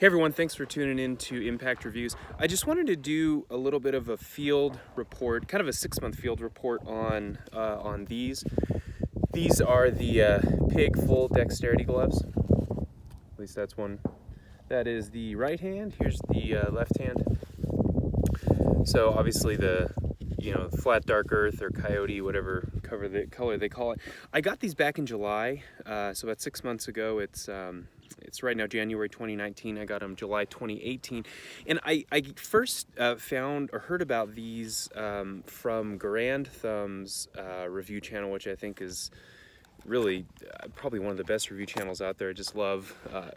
Hey everyone, thanks for tuning in to Impact Reviews. I just wanted to do a little bit of a field report, kind of a 6-month field report on these. These are the Pig full Dexterity gloves. At least that's one. That is the right hand. Here's the left hand. So obviously the flat dark earth or coyote, whatever color they call it. I got these back in July, so about 6 months ago. It's right now January 2019. I got them July 2018, and I first found or heard about these from Grand Thumb's review channel, which I think is really probably one of the best review channels out there. I just love,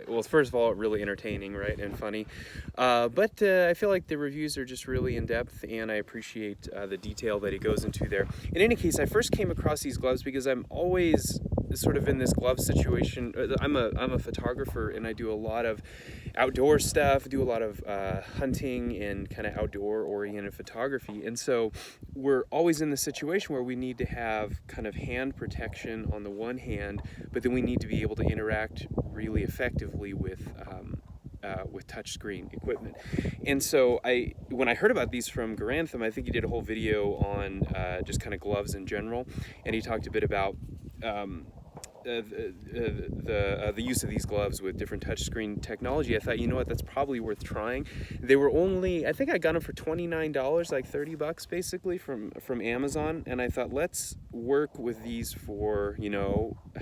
well, first of all, really entertaining, right, and funny, but I feel like the reviews are just really in depth, and I appreciate the detail that he goes into there. In any case, I first came across these gloves because I'm always sort of in this glove situation. I'm a photographer, and I do a lot of outdoor stuff, do a lot of hunting and kind of outdoor oriented photography, and so we're always in the situation where we need to have kind of hand protection on the one hand, but then we need to be able to interact really effectively with touchscreen equipment. And so when I heard about these from Garantham, I think he did a whole video on just kind of gloves in general, and he talked a bit about the use of these gloves with different touchscreen technology. I thought, you know what, that's probably worth trying. They were only, I think I got them for $29, like $30 basically from Amazon, and I thought, let's work with these for,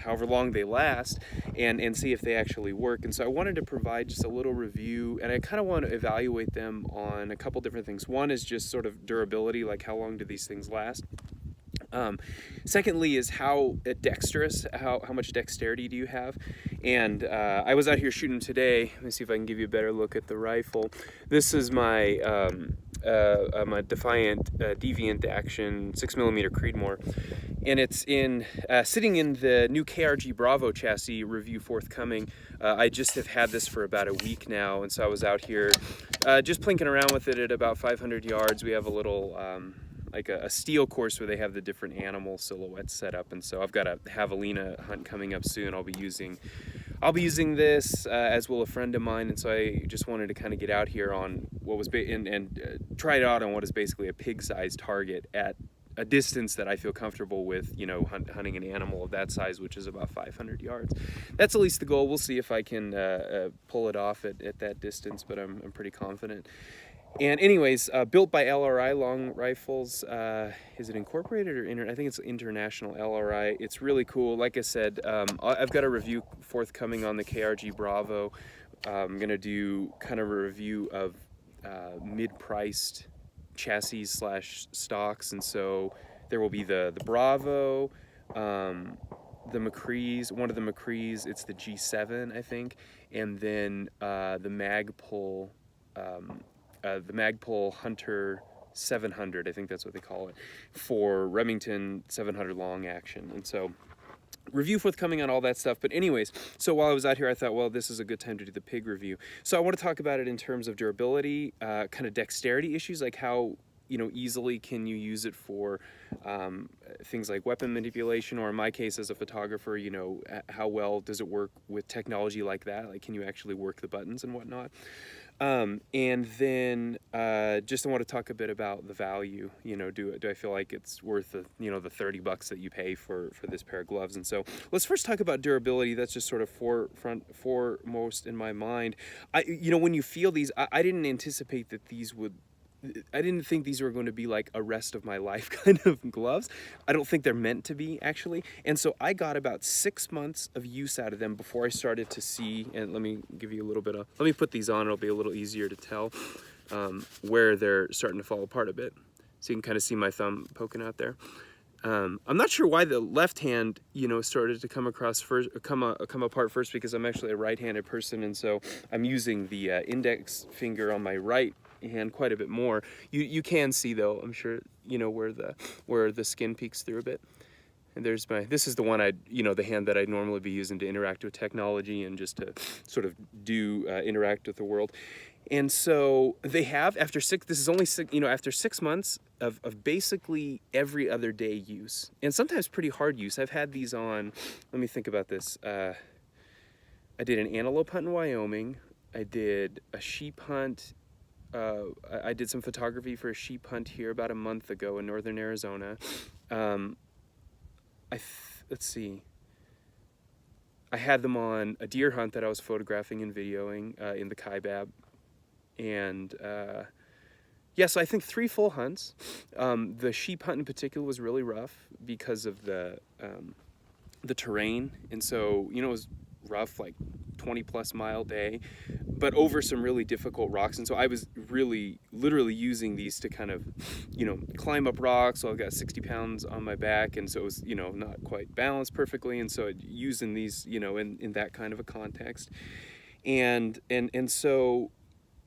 however long they last, and see if they actually work. And so I wanted to provide just a little review, and I kind of want to evaluate them on a couple different things. One is just sort of durability, like how long do these things last? Secondly is how dexterous, how much dexterity do you have? And I was out here shooting today. Let me see if I can give you a better look at the rifle. This is my my Defiant Deviant Action 6mm Creedmoor, and it's sitting in the new KRG Bravo chassis review forthcoming. I just have had this for about a week now, and so I was out here just plinking around with it at about 500 yards. We have a little like a steel course where they have the different animal silhouettes set up, and so I've got a javelina hunt coming up soon. I'll be using this, as will a friend of mine, and so I just wanted to kind of get out here on what was try it out on what is basically a pig-sized target at a distance that I feel comfortable with, hunting an animal of that size, which is about 500 yards. That's at least the goal. We'll see if I can pull it off at that distance, but I'm pretty confident. And anyways, built by LRI Long Rifles. Is it incorporated or I think it's international LRI. It's really cool. Like I said, I've got a review forthcoming on the KRG Bravo. I'm gonna do kind of a review of mid-priced chassis / stocks, and so there will be the Bravo, the McCree's, one of the McCree's. It's the G7, I think, and then the Magpul. The Magpul Hunter 700, I think that's what they call it, for Remington 700 long action. And so review forthcoming on all that stuff. But anyways, so while I was out here, I thought, well, this is a good time to do the pig review. So I want to talk about it in terms of durability, kind of dexterity issues, like how easily can you use it for things like weapon manipulation, or in my case as a photographer, how well does it work with technology like that? Like, can you actually work the buttons and whatnot? And then just I want to talk a bit about the value. Do I feel like it's worth the the $30 that you pay for this pair of gloves? And so let's first talk about durability. That's just sort of foremost in my mind. When you feel these, I didn't anticipate that these would. I didn't think these were going to be like a rest of my life kind of gloves. I don't think they're meant to be, actually. And so I got about 6 months of use out of them before I started to see, and let me give you a little bit of, let me put these on, it'll be a little easier to tell where they're starting to fall apart a bit. So you can kind of see my thumb poking out there. I'm not sure why the left hand, started to come apart first, because I'm actually a right-handed person, and so I'm using the index finger on my right hand quite a bit more. You can see, though, I'm sure, where the skin peeks through a bit. And this is the one the hand that I'd normally be using to interact with technology and just to sort of interact with the world. And so they have, after 6 months of basically every other day use, and sometimes pretty hard use. I've had these on, let me think about this. I did an antelope hunt in Wyoming. I did a sheep hunt. I did some photography for a sheep hunt here about a month ago in northern Arizona. Um, let's see. I had them on a deer hunt that I was photographing and videoing in the Kaibab. And yeah, so I think 3 full hunts. The sheep hunt in particular was really rough because of the terrain. And so, you know, it was rough, like 20+ mile day, but over some really difficult rocks. And so I was really literally using these to kind of, you know, climb up rocks. So I've got 60 pounds on my back, and so it was, you know, not quite balanced perfectly. And so using these, you know, in that kind of a context. And so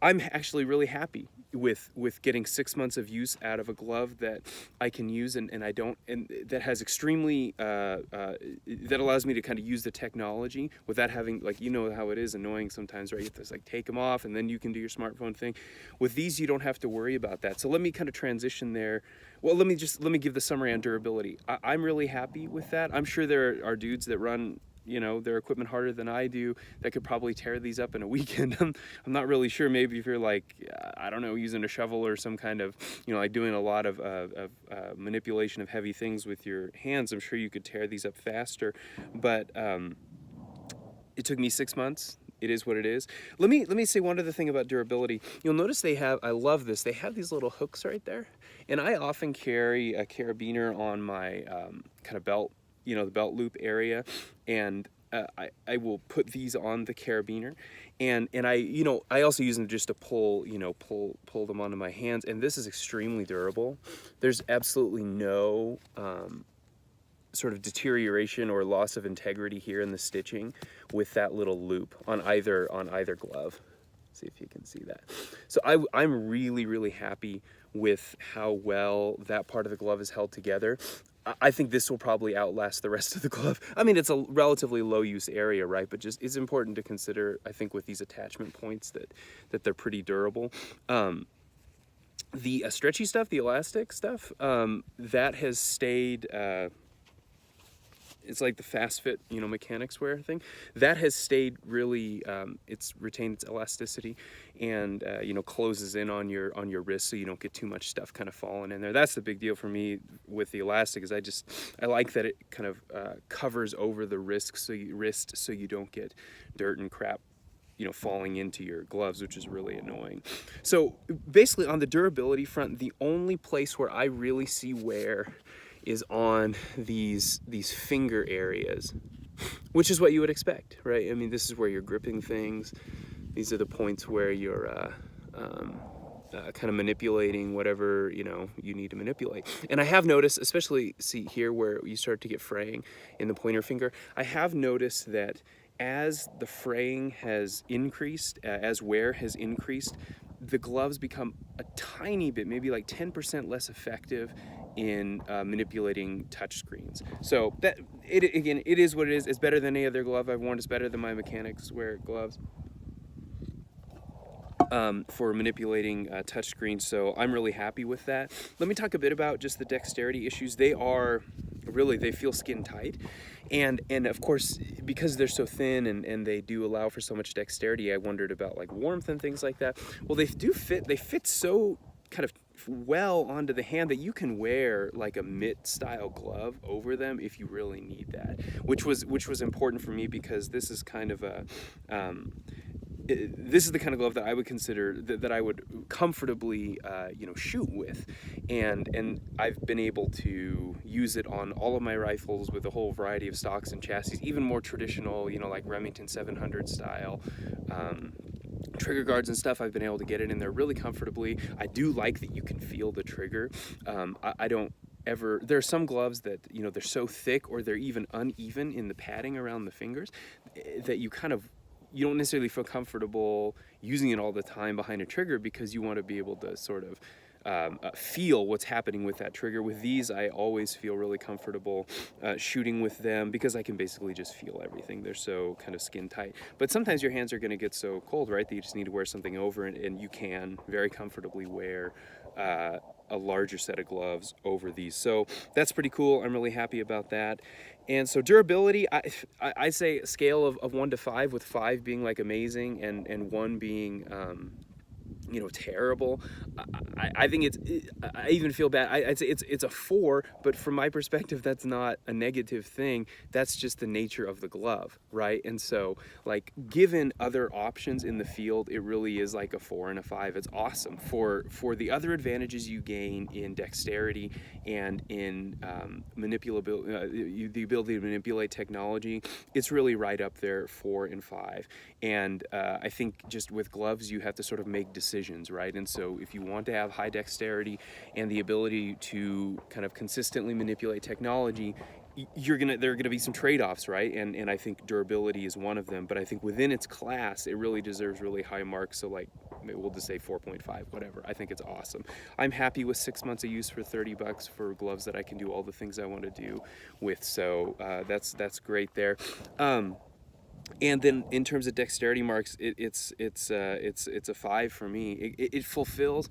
I'm actually really happy with getting 6 months of use out of a glove that I can use and I don't, and that has extremely that allows me to kind of use the technology without having, like, you know how it is annoying sometimes, right? You have to like take them off and then you can do your smartphone thing. With these, you don't have to worry about that. So let me kind of transition there. Well, let me give the summary on durability. I'm really happy with that. I'm sure there are dudes that run, you know, their equipment harder than I do that could probably tear these up in a weekend. I'm not really sure. Maybe if you're like, I don't know, using a shovel or some kind of, you know, like doing a lot of manipulation of heavy things with your hands, I'm sure you could tear these up faster. But it took me 6 months. It is what it is. Let me say one other thing about durability. You'll notice they have, I love this, they have these little hooks right there. And I often carry a carabiner on my kind of belt, you know, the belt loop area, and I will put these on the carabiner, and I, you know, I also use them just to pull, you know, pull them onto my hands, and this is extremely durable. There's absolutely no sort of deterioration or loss of integrity here in the stitching with that little loop on either glove. See if you can see that. So I'm really happy with how well that part of the glove is held together. I think this will probably outlast the rest of the glove. I mean, it's a relatively low use area, right? But just it's important to consider, I think, with these attachment points that they're pretty durable. The stretchy stuff, the elastic stuff, that has stayed. It's like the fast fit, you know, mechanics wear thing. That has stayed really, it's retained its elasticity and, you know, closes in on your wrist so you don't get too much stuff kind of falling in there. That's the big deal for me with the elastic, is I like that it kind of covers over the wrist so you don't get dirt and crap, you know, falling into your gloves, which is really annoying. So basically on the durability front, the only place where I really see wear is on these finger areas, which is what you would expect, right? I mean, this is where you're gripping things. These are the points where you're kind of manipulating whatever, you know, you need to manipulate. And I have noticed, especially, see here where you start to get fraying in the pointer finger, I have noticed that as the fraying has increased, as wear has increased, the gloves become a tiny bit, maybe like 10% less effective in manipulating touch screens. So that again, it is what it is. It's better than any other glove I've worn. It's better than my mechanics wear gloves for manipulating touch screens. So I'm really happy with that. Let me talk a bit about just the dexterity issues. They feel skin tight. And of course, because they're so thin and they do allow for so much dexterity, I wondered about like warmth and things like that. Well, they fit so kind of well onto the hand that you can wear like a mitt style glove over them if you really need that, which was important for me, because this is kind of a this is the kind of glove that I would consider that I would comfortably you know, shoot with, and I've been able to use it on all of my rifles with a whole variety of stocks and chassis, even more traditional, you know, like Remington 700 style trigger guards and stuff. I've been able to get it in there really comfortably. I do like that you can feel the trigger. I don't ever, there are some gloves that, you know, they're so thick or they're even uneven in the padding around the fingers that you don't necessarily feel comfortable using it all the time behind a trigger, because you want to be able to sort of feel what's happening with that trigger. With these, I always feel really comfortable shooting with them, because I can basically just feel everything. They're so kind of skin tight. But sometimes your hands are going to get so cold, right, that you just need to wear something over, and you can very comfortably wear a larger set of gloves over these. So that's pretty cool. I'm really happy about that. And so durability, I say a scale of 1 to 5, with 5 being like amazing and 1 being terrible. I think I even feel bad. I'd say it's a 4, but from my perspective, that's not a negative thing. That's just the nature of the glove, right? And so, like, given other options in the field, it really is like a 4 and a 5. It's awesome for the other advantages you gain in dexterity and in manipulability, the ability to manipulate technology. It's really right up there, 4 and 5. And I think just with gloves, you have to sort of make decisions, right? And so if you want to have high dexterity and the ability to kind of consistently manipulate technology, there are gonna be some trade-offs, right? And I think durability is one of them. But I think within its class, it really deserves really high marks. So, like, we'll just say 4.5, whatever. I think it's awesome. I'm happy with 6 months of use for $30 for gloves that I can do all the things I want to do with. So that's great there. And then in terms of dexterity marks, it's a 5 for me. It fulfills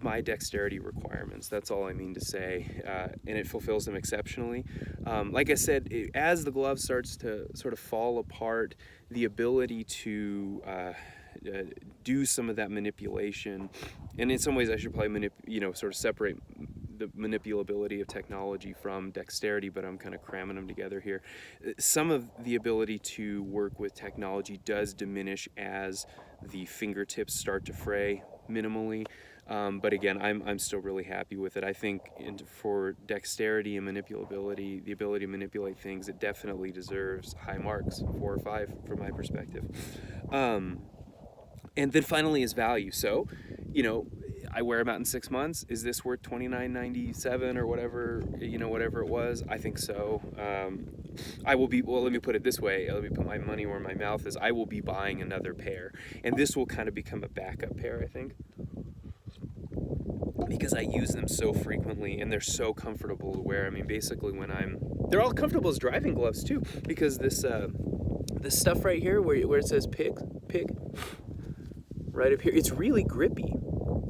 my dexterity requirements. That's all I mean to say, and it fulfills them exceptionally. Like I said, as the glove starts to sort of fall apart, the ability to do some of that manipulation, and in some ways I should probably sort of separate the manipulability of technology from dexterity, but I'm kind of cramming them together here. Some of the ability to work with technology does diminish as the fingertips start to fray minimally. But again, I'm still really happy with it. I think for dexterity and manipulability, the ability to manipulate things, it definitely deserves high marks, 4 or 5 from my perspective. And then finally is value. So, I wear them out in 6 months. Is this worth $29.97 or whatever it was? I think so. Let me put it this way. Let me put my money where my mouth is. I will be buying another pair. And this will kind of become a backup pair, I think, because I use them so frequently and they're so comfortable to wear. I mean, basically they're all comfortable as driving gloves too, because this stuff right here where it says pig, right up here, it's really grippy.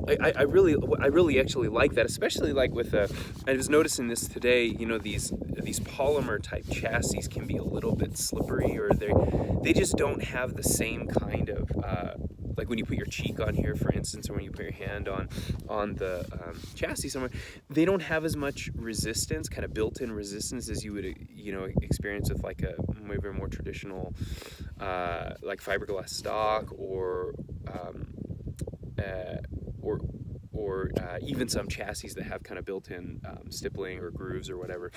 I really actually like that, especially like with I was noticing this today. These polymer type chassis can be a little bit slippery, or they just don't have the same kind of like when you put your cheek on here, for instance, or when you put your hand on the chassis somewhere, they don't have as much resistance, kind of built-in resistance, as you would experience with like maybe a more traditional like fiberglass stock or even some chassis that have kind of built-in stippling or grooves or whatever.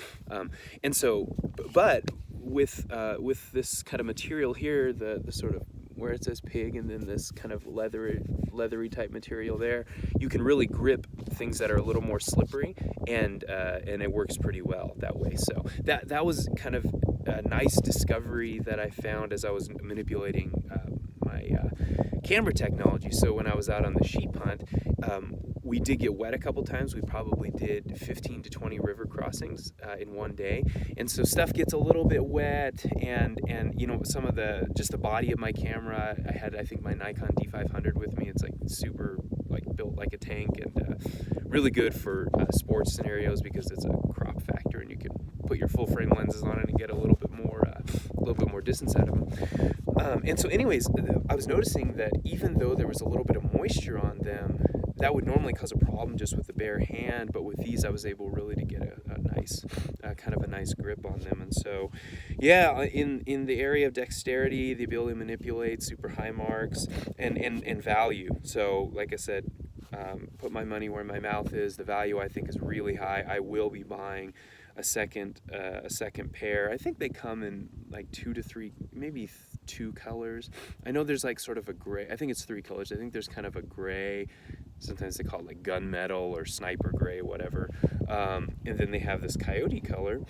And so, but with this kind of material here, the sort of where it says pig and then this kind of leathery type material there, you can really grip things that are a little more slippery, and it works pretty well that way. So that was kind of a nice discovery that I found as I was manipulating my camera technology. So when I was out on the sheep hunt, we did get wet a couple times. We probably did 15 to 20 river crossings in one day, and so stuff gets a little bit wet, and some of the body of my camera. I think my Nikon D500 with me. It's like super built like a tank, and really good for sports scenarios because it's a crop factor, and you can put your full frame lenses on it and get a little bit more distance out of them. And so anyways, I was noticing that even though there was a little bit of moisture on them, that would normally cause a problem just with the bare hand, but with these I was able really to get a nice kind of a nice grip on them. And so yeah, in the area of dexterity, the ability to manipulate, super high marks, and value. So like I said, put my money where my mouth is. The value I think is really high. I will be buying a second pair. I think they come in like 2 to 3, maybe 2 colors. I know there's like sort of a gray. I think it's 3 colors. I think there's kind of a gray. Sometimes they call it like gunmetal or sniper gray, whatever. And then they have this coyote color,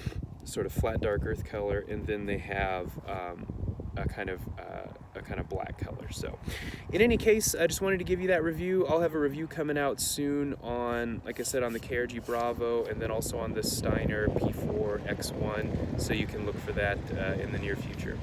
sort of flat dark earth color, and then they have a kind of black color. So in any case, I just wanted to give you that review. I'll have a review coming out soon on, like I said, on the KRG Bravo, and then also on the Steiner P4 X1, so you can look for that in the near future.